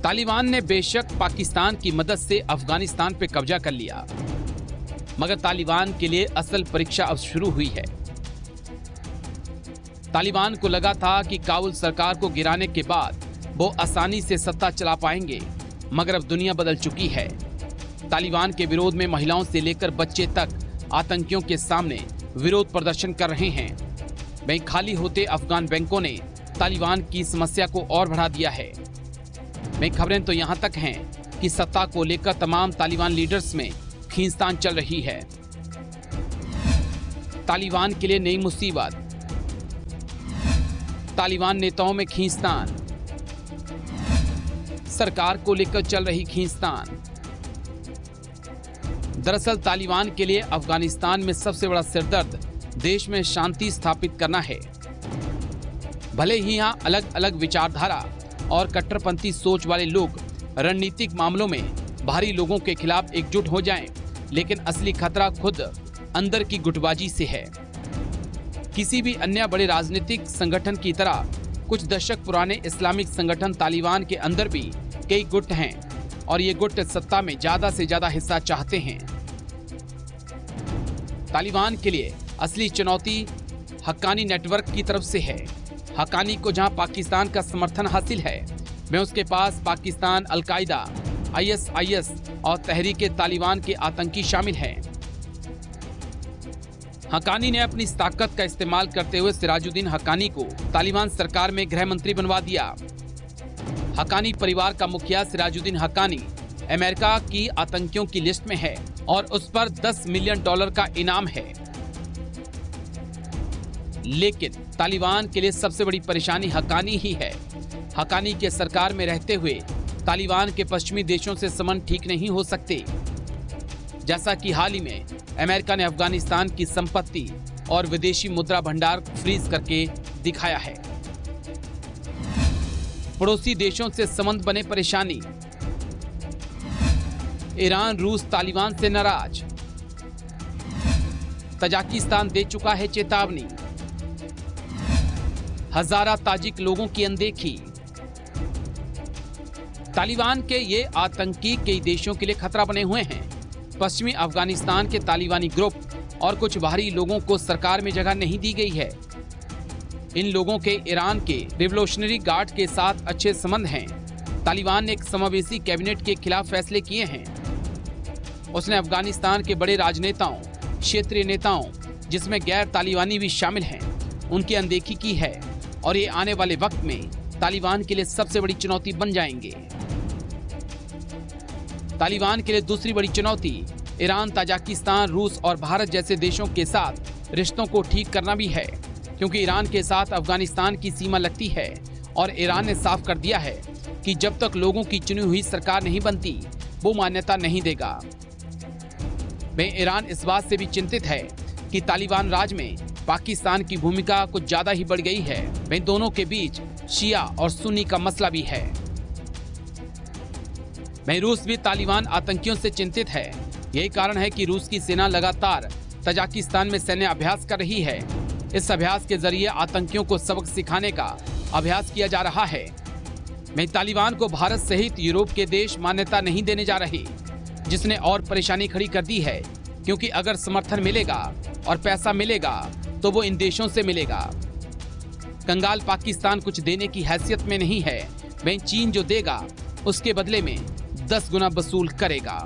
तालिबान ने बेशक पाकिस्तान की मदद से अफगानिस्तान पे कब्जा कर लिया, मगर तालिबान के लिए असल परीक्षा अब शुरू हुई है। तालिबान को लगा था कि काबुल सरकार को गिराने के बाद वो आसानी से सत्ता चला पाएंगे, मगर अब दुनिया बदल चुकी है। तालिबान के विरोध में महिलाओं से लेकर बच्चे तक आतंकियों के सामने विरोध प्रदर्शन कर रहे हैं। वहीं खाली होते अफगान बैंकों ने तालिबान की समस्या को और बढ़ा दिया है। वहीं खबरें तो यहां तक हैं कि सत्ता को लेकर तमाम तालिबान लीडर्स में खींचतान चल रही है। तालिबान के लिए नई मुसीबत, तालिबान नेताओं में खींचतान, सरकार को लेकर चल रही खींचतान। दरअसल तालिबान के लिए अफगानिस्तान में सबसे बड़ा सिरदर्द देश में शांति स्थापित करना है। भले ही यहाँ अलग अलग विचारधारा और कट्टरपंथी सोच वाले लोग रणनीतिक मामलों में बाहरी लोगों के खिलाफ एकजुट हो जाएं, लेकिन असली खतरा खुद अंदर की गुटबाजी से है। किसी भी अन्य बड़े राजनीतिक संगठन की तरह कुछ दशक पुराने इस्लामिक संगठन तालिबान के अंदर भी कई गुट हैं और ये गुट सत्ता में ज्यादा से ज्यादा हिस्सा चाहते हैं। तालिबान के लिए असली चुनौती हक्कानी नेटवर्क की तरफ से है। हक्कानी को जहां पाकिस्तान का समर्थन हासिल है, में उसके पास पाकिस्तान, अल-कायदा, ISIS और तहरीके तालिबान के आतंकी शामिल हैं। हक्कानी ने अपनी इस ताकत का इस्तेमाल करते हुए सिराजुद्दीन हक्कानी को तालिबान सरकार में गृह मंत्री बनवा दिया। हक्कानी परिवार का मुखिया सिराजुद्दीन हक्कानी अमेरिका की आतंकियों की लिस्ट में है और उस पर $10 मिलियन का इनाम है। लेकिन तालिबान के लिए सबसे बड़ी परेशानी हक्कानी ही है। हक्कानी के सरकार में रहते हुए तालिबान के पश्चिमी देशों से संबंध ठीक नहीं हो सकते। जैसा कि हाल ही में अमेरिका ने अफगानिस्तान की संपत्ति और विदेशी मुद्रा भंडार फ्रीज करके दिखाया है। पड़ोसी देशों से संबंध बने परेशानी। ईरान रूस तालिबान से नाराज। तजाकिस्तान दे चुका है चेतावनी। हजारा ताजिक लोगों की अनदेखी। तालिबान के ये आतंकी कई देशों के लिए खतरा बने हुए हैं। पश्चिमी अफगानिस्तान के तालिबानी ग्रुप और कुछ बाहरी लोगों को सरकार में जगह नहीं दी गई है। इन लोगों के ईरान के रिवोल्यूशनरी गार्ड के साथ अच्छे संबंध हैं। तालिबान ने एक समावेशी कैबिनेट के खिलाफ फैसले किए हैं। उसने अफगानिस्तान के बड़े राजनेताओं, क्षेत्रीय नेताओं, जिसमें गैर तालिबानी भी शामिल हैं, उनकी अनदेखी की है और ये आने वाले वक्त में तालिबान के लिए सबसे बड़ी चुनौती बन जाएंगे। तालिबान के लिए दूसरी बड़ी चुनौती ईरान, ताजिकिस्तान, रूस और भारत जैसे देशों के साथ रिश्तों को ठीक करना भी है, क्योंकि ईरान के साथ अफगानिस्तान की सीमा लगती है और ईरान ने साफ कर दिया है कि जब तक लोगों की चुनी हुई सरकार नहीं बनती, वो मान्यता नहीं देगा। वहीं ईरान इस बात से भी चिंतित है कि तालिबान राज में पाकिस्तान की भूमिका कुछ ज्यादा ही बढ़ गई है। वहीं दोनों के बीच शिया और सुन्नी का मसला भी है। वहीं रूस भी तालिबान आतंकियों से चिंतित है। यही कारण है कि रूस की सेना लगातार तजाकिस्तान में सैन्य अभ्यास कर रही है। इस अभ्यास के जरिए आतंकियों को सबक सिखाने का अभ्यास किया जा रहा है। वहीं तालिबान को भारत सहित यूरोप के देश मान्यता नहीं देने जा रहे, जिसने और परेशानी खड़ी कर दी है, क्योंकि अगर समर्थन मिलेगा और पैसा मिलेगा तो वो इन देशों से मिलेगा। कंगाल पाकिस्तान कुछ देने की हैसियत में नहीं है। वहीं चीन जो देगा उसके बदले में 10 गुना वसूल करेगा।